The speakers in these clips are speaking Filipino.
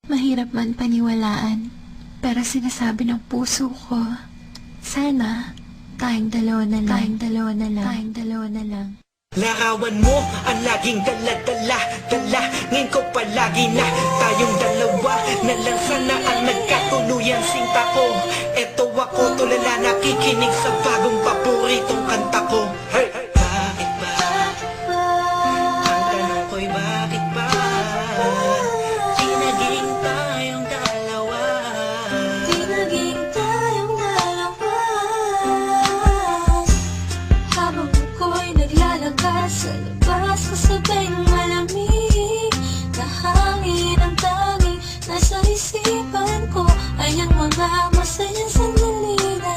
Mahirap man paniwalaan, pero sinasabi ng puso ko, sana tayong dalawa na lang, tayong dalawa na lang. Larawan mo ang laging dala-dala, dalangin ko palagi na tayong dalawa na lang sana ang nagkatuluyan sinta ko. Eto ako tulala nakikinig sa bagong paboritong kanta ko. Hey! Bakit ba? Ang tanong ko'y bakit ba? Di naging tayong dalawa. Di naging tayong dalawa. Habang ako'y naglalakad sa labas, kasabay ng malamig na hangin, ang tanging nasa isipan ko ay ang mga masayang sandali na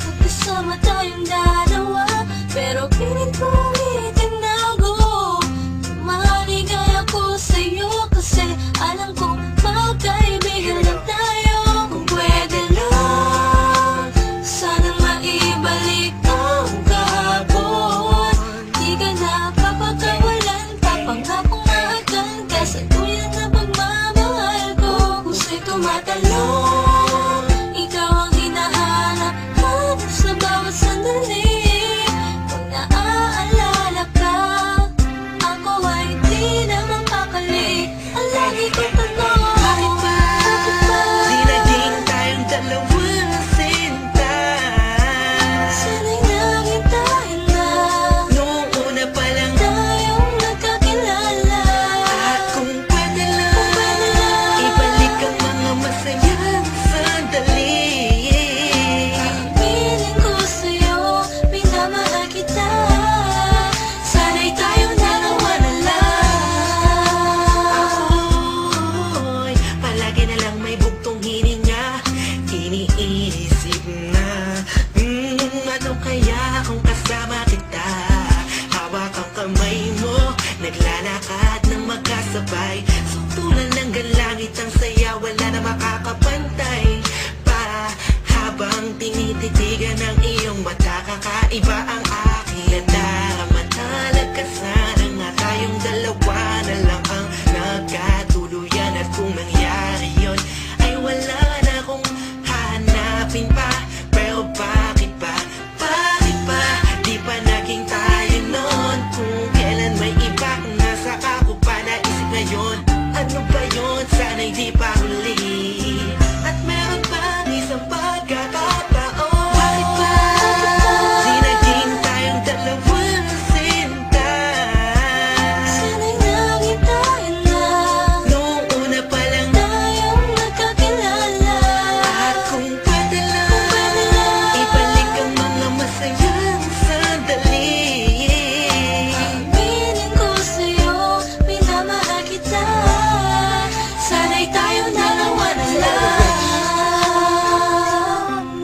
magkasama tayong dalawa. Pero pilit kong itinago, maligay ako sa'yo kasi alam kong magkaibigan lang tayo. Kung pwede lang, sana maibalik ang kahapon. Di ka na papakawalan, papangakong maagdan ka sa tuyan na pagmamahal ko. Puso'y tumatalon, ikaw ang hinahanap hanap sa bawat sandali. Pag naaalala ka, ako ay di na mapakali. Ang lagi kong tanong, bakit ba? Di naging tayong dalawa sinta. Sana'y naging tayo na, Noong una pa lang tayong nagkakilala. at kung pwede lang, ibalik ang mga masayang sandali. Piling ko sa'yo, minamahal kita. Sana'y tayong dalawa na lang. Ako'y palagi na lang may bugtong hininga. Iniisip na ano kaya kung kasama kita? Hawak ang kamay mo, naglalakad ng magkasabay. Sutulan ng galangit ang saya, wala na makakapantay pa. Habang tinititigan ng iyong mata, kakaiba ang aking nararamdaman. Kasana nga tayong dalawa na lang ang nagkatuluyan. At kung nangyari yun, ay wala na akong hahanapin pa. Pero bakit ba? Bakit ba? Di pa naging tayo nun? Kung kailan may iba, nasa ako pa naisip ngayon. Ano ba yun? Sana'y di pa huli. At meron pang isang pagkakataon. Bakit ba? Di naging tayong dalawa sinta. Sana'y naging tayo na, Noong una pa lang tayong nagkakilala. at kung pwede lang, ibalik ang mga masayang sandali. Piling ko sa'yo, minamahal kita. Sana'y tayong dalawa na lang.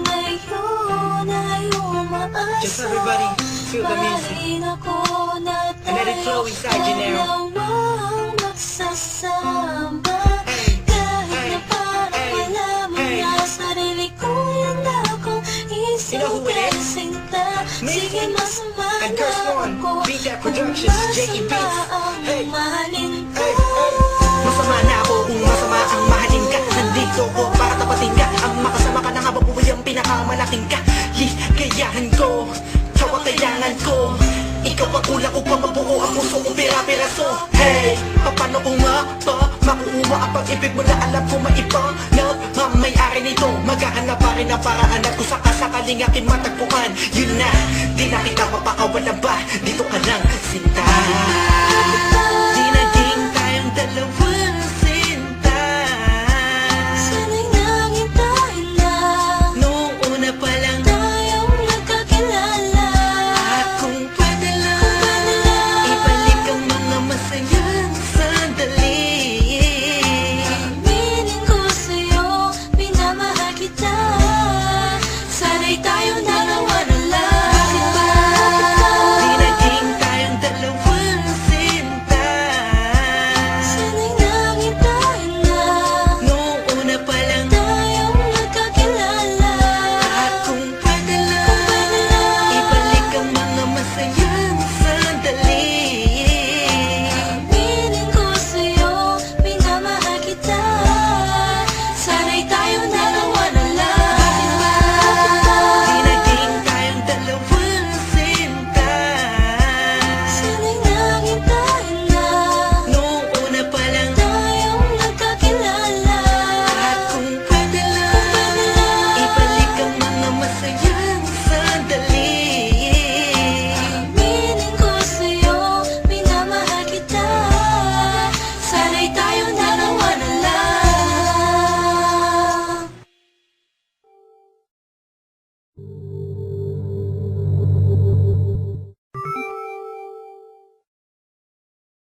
Ngayon ay umaasa, Just everybody feel the music. mahalin ako na And let it flow inside you now. dalawang magsasama. Hey, Kahit hey, na parang hey, wala mo hey. na sarili ko, yan akong You know who it isang is? sinta. Me Sige, masama and na Curse One, ako Beat That kung Productions, J.E. masama Beats. ang Hey, mahalin ka. hey, hey. Masama na ako kung masama ang mahalin ka. Nandito ko para tapatin ka. Ang makasama ka na habang buhay ang pinakamalaking ka. Ligayahan ko, ikaw ang kailangan ko. Ikaw ang kulang upang mabuo ang puso kong pira-piraso. Hey, paano kung makuha ang pag-ibig mo na alam ko maiba na may-ari nito? Maghahanap pa rin ang paraan at kung sakasakaling aking matagpuan, yun na, di na kita mapakawalan ba?